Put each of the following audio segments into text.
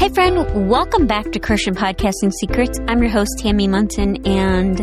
Hey friend, welcome back to Christian Podcasting Secrets. I'm your host, Tammy Munson, and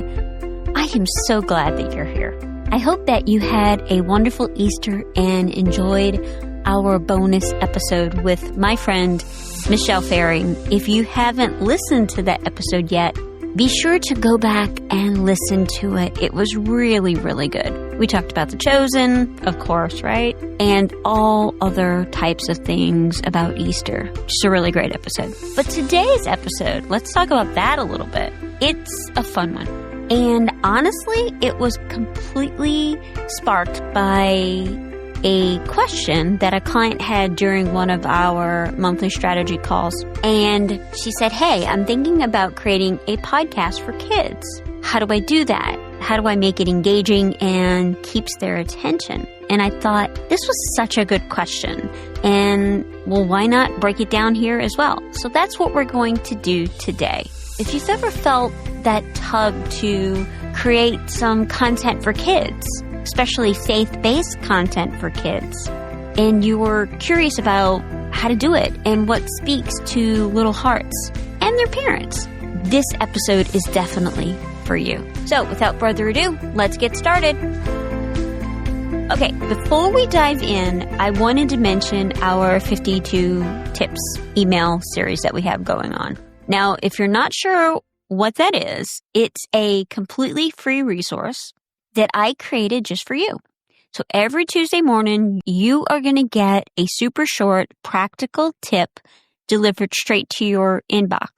I am so glad that you're here. I hope that you had a wonderful Easter and enjoyed our bonus episode with my friend, Michelle Faring. If you haven't listened to that episode yet, be sure to go back and listen to it. It was really, really good. We talked about The Chosen, of course, right? And all other types of things about Easter. Just a really great episode. But today's episode, let's talk about that a little bit. It's a fun one. And honestly, it was completely sparked by a question that a client had during one of our monthly strategy calls. And she said, hey, I'm thinking about creating a podcast for kids. How do I do that? How do I make it engaging and keeps their attention? And I thought this was such a good question. And well, why not break it down here as well? So that's what we're going to do today. If you've ever felt that tug to create some content for kids, especially faith-based content for kids, and you were curious about how to do it and what speaks to little hearts and their parents, this episode is definitely for you. So without further ado, let's get started. Okay, before we dive in, I wanted to mention our 52 tips email series that we have going on. Now, if you're not sure what that is, it's a completely free resource that I created just for you. So every Tuesday morning, you are going to get a super short, practical tip delivered straight to your inbox.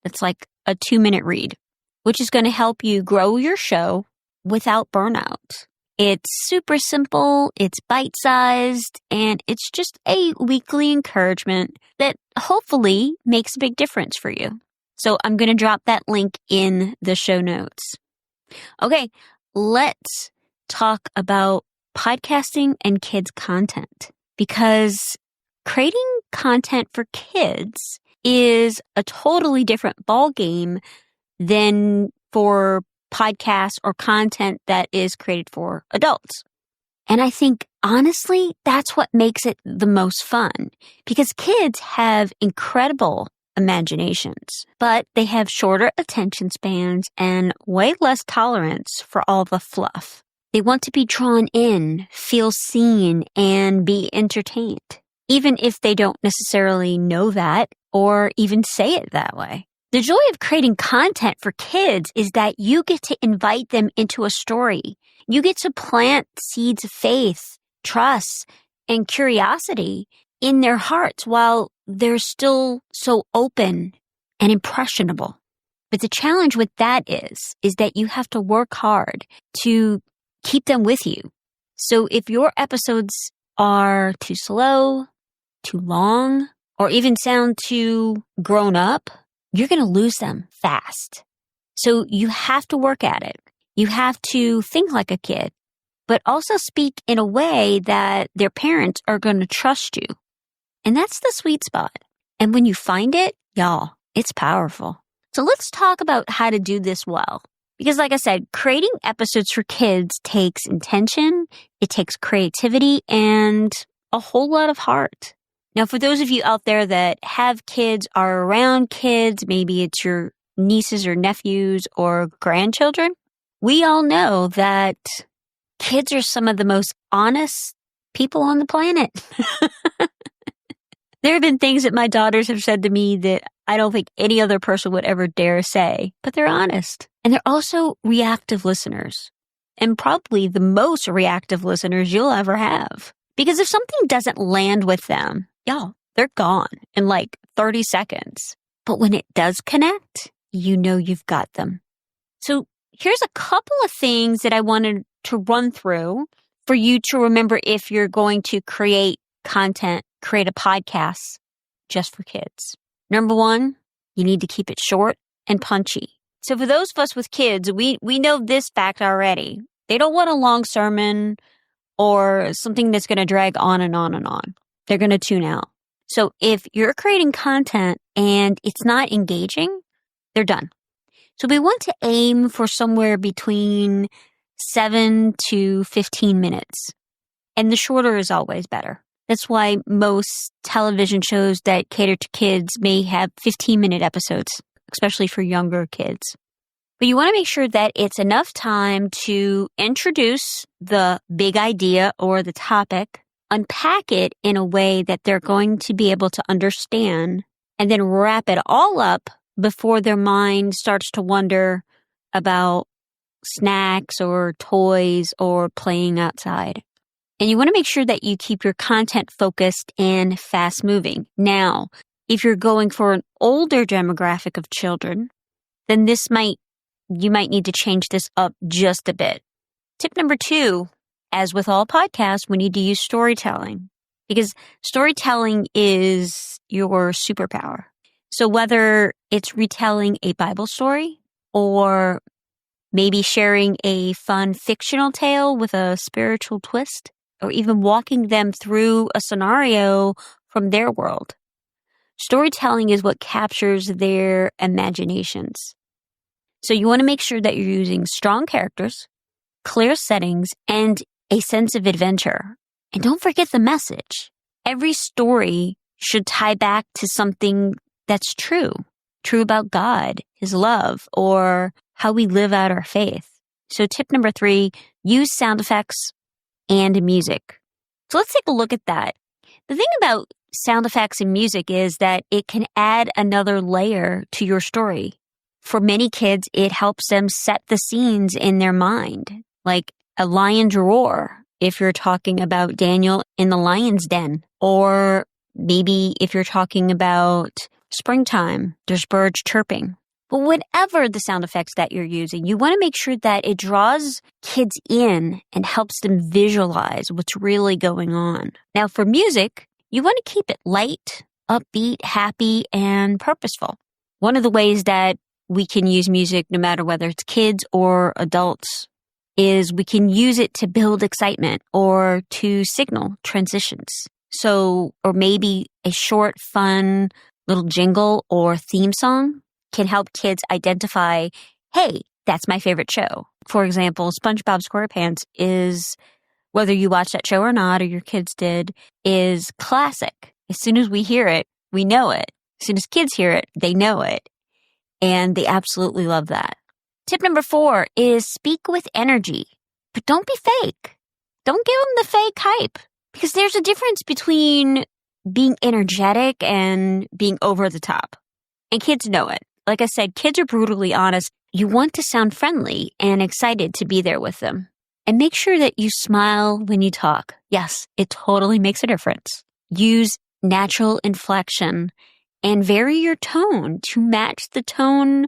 It's like a 2-minute read, which is going to help you grow your show without burnout. It's super simple, it's bite-sized, and it's just a weekly encouragement that hopefully makes a big difference for you. So I'm going to drop that link in the show notes. Okay, let's talk about podcasting and kids content, because creating content for kids is a totally different ballgame than for podcasts or content that is created for adults. And I think, honestly, that's what makes it the most fun, because kids have incredible imaginations, but they have shorter attention spans and way less tolerance for all the fluff. They want to be drawn in, feel seen, and be entertained, even if they don't necessarily know that or even say it that way. The joy of creating content for kids is that you get to invite them into a story. You get to plant seeds of faith, trust, and curiosity in their hearts while they're still so open and impressionable. But the challenge with that is that you have to work hard to keep them with you. So if your episodes are too slow, too long, or even sound too grown up, you're going to lose them fast. So you have to work at it. You have to think like a kid, but also speak in a way that their parents are going to trust you. And that's the sweet spot. And when you find it, y'all, it's powerful. So let's talk about how to do this well. Because like I said, creating episodes for kids takes intention, it takes creativity, and a whole lot of heart. Now, for those of you out there that have kids, are around kids, maybe it's your nieces or nephews or grandchildren, we all know that kids are some of the most honest people on the planet. There have been things that my daughters have said to me that I don't think any other person would ever dare say, but they're honest. And they're also reactive listeners, and probably the most reactive listeners you'll ever have. Because if something doesn't land with them, y'all, they're gone in like 30 seconds. But when it does connect, you know you've got them. So here's a couple of things that I wanted to run through for you to remember if you're going to create content, create a podcast just for kids. Number one, you need to keep it short and punchy. So for those of us with kids, we know this fact already. They don't want a long sermon or something that's going to drag on and on and on. They're going to tune out. So if you're creating content and it's not engaging, they're done. So we want to aim for somewhere between 7 to 15 minutes. And the shorter is always better. That's why most television shows that cater to kids may have 15-minute episodes, especially for younger kids. But you want to make sure that it's enough time to introduce the big idea or the topic, unpack it in a way that they're going to be able to understand, and then wrap it all up before their mind starts to wonder about snacks or toys or playing outside. And you want to make sure that you keep your content focused and fast moving. Now, if you're going for an older demographic of children, then you might need to change this up just a bit. Tip number 2, as with all podcasts, we need to use storytelling because storytelling is your superpower. So whether it's retelling a Bible story or maybe sharing a fun fictional tale with a spiritual twist, or even walking them through a scenario from their world. Storytelling is what captures their imaginations. So you want to make sure that you're using strong characters, clear settings, and a sense of adventure. And don't forget the message. Every story should tie back to something that's true about God, His love, or how we live out our faith. So tip number 3, use sound effects and music. So let's take a look at that. The thing about sound effects and music is that it can add another layer to your story. For many kids, it helps them set the scenes in their mind, like a lion's roar if you're talking about Daniel in the lion's den, or maybe if you're talking about springtime, there's birds chirping. But whatever the sound effects that you're using, you want to make sure that it draws kids in and helps them visualize what's really going on. Now, for music, you want to keep it light, upbeat, happy, and purposeful. One of the ways that we can use music, no matter whether it's kids or adults, is we can use it to build excitement or to signal transitions. So, or maybe a short, fun little jingle or theme song can help kids identify, hey, that's my favorite show. For example, SpongeBob SquarePants is, whether you watch that show or not, or your kids did, is classic. As soon as we hear it, we know it. As soon as kids hear it, they know it. And they absolutely love that. Tip number 4 is speak with energy, but don't be fake. Don't give them the fake hype, because there's a difference between being energetic and being over the top. And kids know it. Like I said, kids are brutally honest. You want to sound friendly and excited to be there with them. And make sure that you smile when you talk. Yes, it totally makes a difference. Use natural inflection and vary your tone to match the tone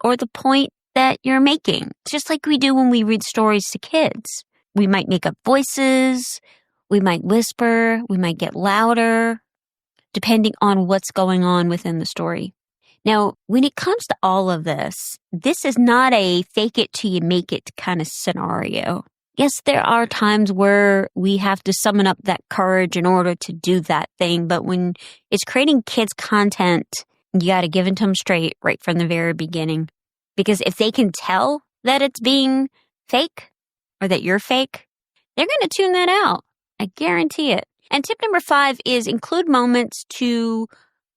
or the point that you're making. Just like we do when we read stories to kids. We might make up voices, we might whisper, we might get louder, depending on what's going on within the story. Now, when it comes to all of this, this is not a fake it till you make it kind of scenario. Yes, there are times where we have to summon up that courage in order to do that thing, but when it's creating kids' content, you got to give it to them straight right from the very beginning. Because if they can tell that it's being fake or that you're fake, they're going to tune that out. I guarantee it. And tip number 5 is include moments to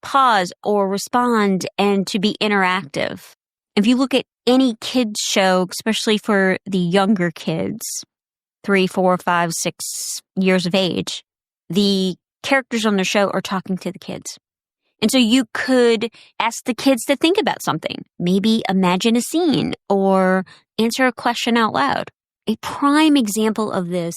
pause or respond and to be interactive. If you look at any kids show, especially for the younger kids, 3, 4, 5, 6 years of age, the characters on the show are talking to the kids. And so you could ask the kids to think about something, maybe imagine a scene or answer a question out loud. A prime example of this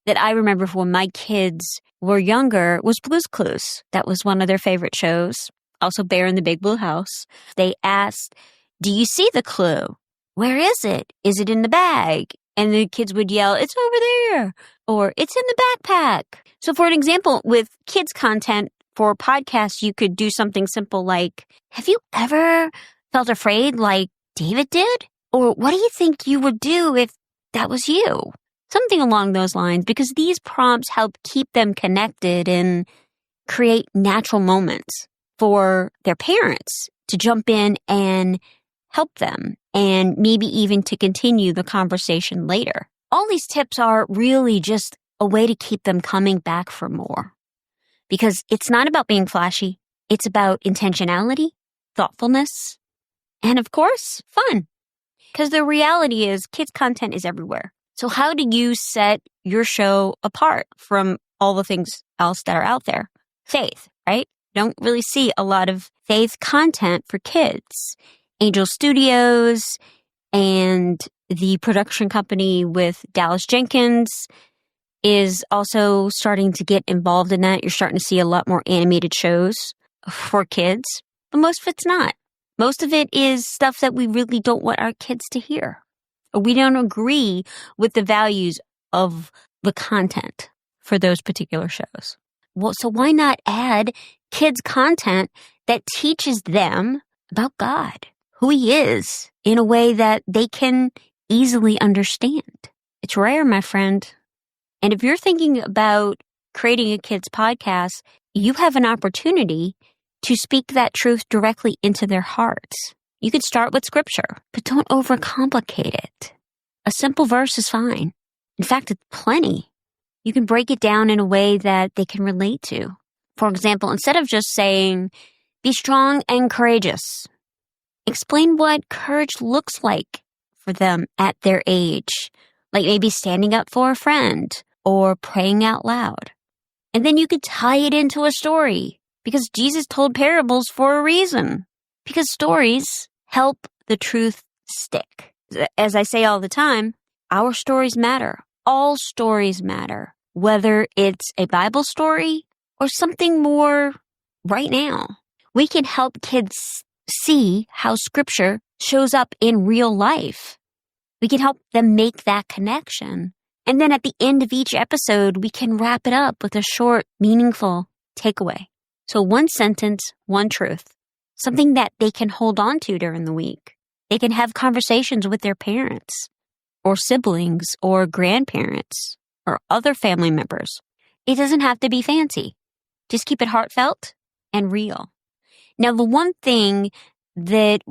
that I remember when my kids were younger was Blue's Clues. That was one of their favorite shows. Also Bear in the Big Blue House. They asked, do you see the clue? Where is it? Is it in the bag? And the kids would yell, it's over there, or it's in the backpack. So for an example, with kids content for podcasts, you could do something simple like, have you ever felt afraid like David did? Or what do you think you would do if that was you? Something along those lines, because these prompts help keep them connected and create natural moments for their parents to jump in and help them, and maybe even to continue the conversation later. All these tips are really just a way to keep them coming back for more. because it's not about being flashy. It's about intentionality, thoughtfulness, and of course, fun. Because the reality is kids' content is everywhere. So how do you set your show apart from all the things else that are out there? Faith, right? Don't really see a lot of faith content for kids. Angel Studios and the production company with Dallas Jenkins is also starting to get involved in that. You're starting to see a lot more animated shows for kids, but most of it's not. Most of it is stuff that we really don't want our kids to hear. Or we don't agree with the values of the content for those particular shows. Well, so why not add kids content that teaches them about God, who He is, in a way that they can easily understand? It's rare, my friend. And if you're thinking about creating a kids podcast, you have an opportunity to speak that truth directly into their hearts. You could start with scripture, but don't overcomplicate it. A simple verse is fine. In fact, it's plenty. You can break it down in a way that they can relate to. For example, instead of just saying, be strong and courageous, explain what courage looks like for them at their age, like maybe standing up for a friend or praying out loud. And then you could tie it into a story, because Jesus told parables for a reason. Because stories help the truth stick. As I say all the time, our stories matter. All stories matter. Whether it's a Bible story or something more right now. We can help kids see how Scripture shows up in real life. We can help them make that connection. And then at the end of each episode, we can wrap it up with a short, meaningful takeaway. So one sentence, one truth, something that they can hold on to during the week. They can have conversations with their parents or siblings or grandparents or other family members. It doesn't have to be fancy. Just keep it heartfelt and real. Now, the one thing that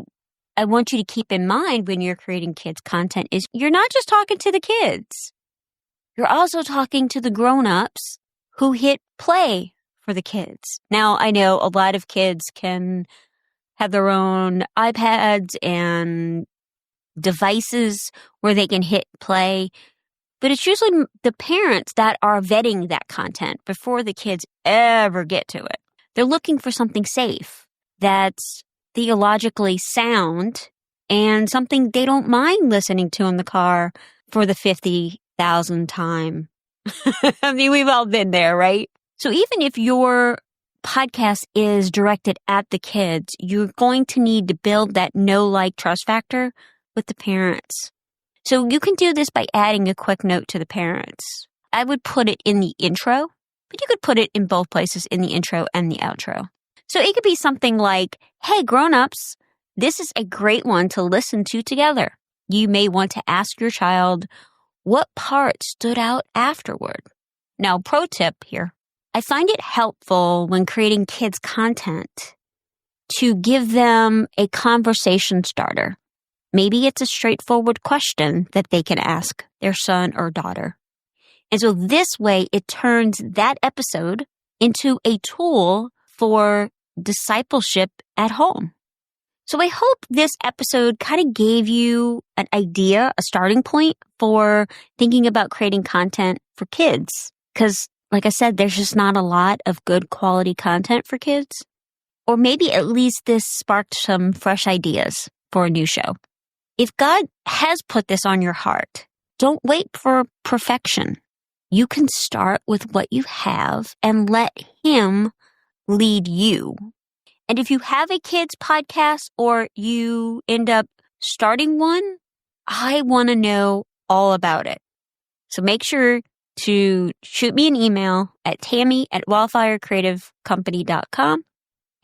I want you to keep in mind when you're creating kids content is you're not just talking to the kids. You're also talking to the grown-ups who hit play for the kids. Now, I know a lot of kids can have their own iPads and devices where they can hit play, but it's usually the parents that are vetting that content before the kids ever get to it. They're looking for something safe that's theologically sound and something they don't mind listening to in the car for the 50,000th time. I mean, we've all been there, right? So even if your podcast is directed at the kids, you're going to need to build that know, like, trust factor with the parents. So you can do this by adding a quick note to the parents. I would put it in the intro, but you could put it in both places, in the intro and the outro. So it could be something like, hey, grown-ups, this is a great one to listen to together. You may want to ask your child what part stood out afterward. Now, pro tip here. I find it helpful when creating kids' content to give them a conversation starter. Maybe it's a straightforward question that they can ask their son or daughter. And so this way, it turns that episode into a tool for discipleship at home. So I hope this episode kind of gave you an idea, a starting point for thinking about creating content for kids. Because like I said, there's just not a lot of good quality content for kids. Or maybe at least this sparked some fresh ideas for a new show. If God has put this on your heart, don't wait for perfection. You can start with what you have and let Him lead you. And if you have a kids podcast or you end up starting one, I want to know all about it. So make sure to shoot me an email at tammy@wildfirecreativecompany.com,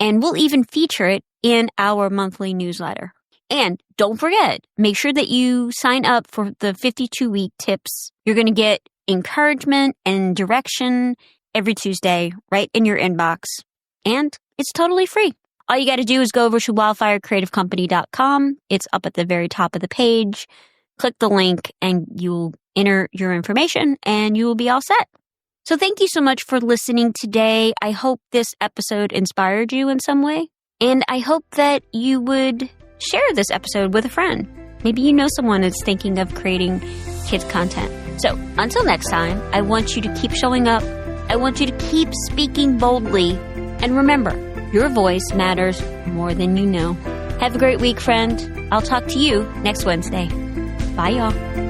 and we'll even feature it in our monthly newsletter. And don't forget, make sure that you sign up for the 52-week tips. You're going to get encouragement and direction every Tuesday right in your inbox. And it's totally free. All you got to do is go over to wildfirecreativecompany.com. It's up at the very top of the page. Click the link and you'll enter your information and you will be all set. So thank you so much for listening today. I hope this episode inspired you in some way. And I hope that you would share this episode with a friend. Maybe you know someone that's thinking of creating kids content. So until next time, I want you to keep showing up. I want you to keep speaking boldly. And remember, your voice matters more than you know. Have a great week, friend. I'll talk to you next Wednesday. Bye, y'all.